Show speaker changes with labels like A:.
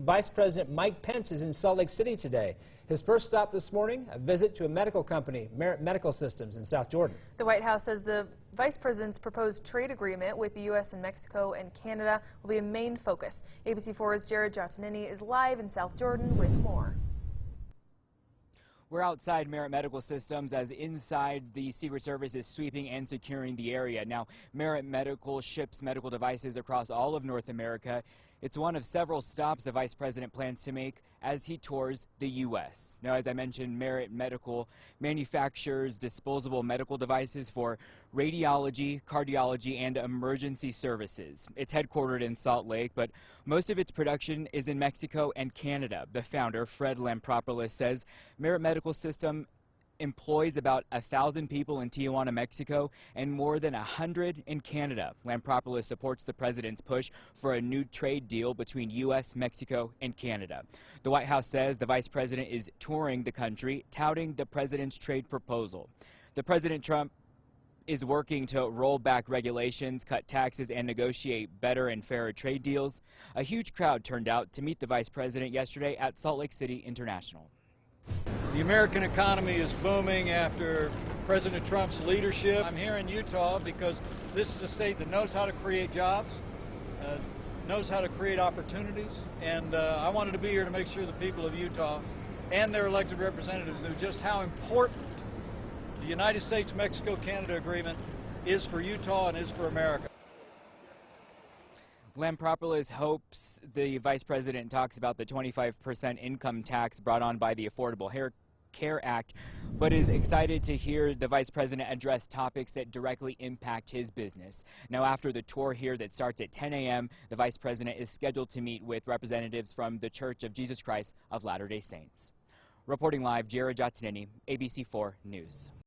A: Vice President Mike Pence is in Salt Lake City today. His first stop this morning, a visit to a medical company, Merit Medical Systems in South Jordan.
B: The White House says the Vice President's proposed trade agreement with the U.S. and Mexico and Canada will be a main focus. ABC4's Jared Giottanini is live in South Jordan with more.
C: We're outside Merit Medical Systems as inside the Secret Service is sweeping and securing the area. Now, Merit Medical ships medical devices across all of North America. It's one of several stops the Vice President plans to make as he tours the U.S. Now, as I mentioned, Merit Medical manufactures disposable medical devices for radiology, cardiology, and emergency services. It's headquartered in Salt Lake, but most of its production is in Mexico and Canada. The founder, Fred Lampropoulos, says Merit Medical System employs about 1,000 people in Tijuana, Mexico, and more than 100 in Canada. Lampropoulos supports the president's push for a new trade deal between U.S., Mexico, and Canada. The White House says the vice president is touring the country, touting the president's trade proposal. The President Trump is working to roll back regulations, cut taxes, and negotiate better and fairer trade deals. A huge crowd turned out to meet the vice president yesterday at Salt Lake City International.
D: The American economy is booming after President Trump's leadership. I'm here in Utah because this is a state that knows how to create jobs, knows how to create opportunities, and I wanted to be here to make sure the people of Utah and their elected representatives knew just how important the United States-Mexico-Canada agreement is for Utah and is for America.
C: Lampropoulos hopes the vice president talks about the 25% income tax brought on by the Affordable Care Act, but is excited to hear the vice president address topics that directly impact his business. Now, after the tour here that starts at 10 a.m., the vice president is scheduled to meet with representatives from the Church of Jesus Christ of Latter-day Saints. Reporting live, Jared Giottanini, ABC4 News.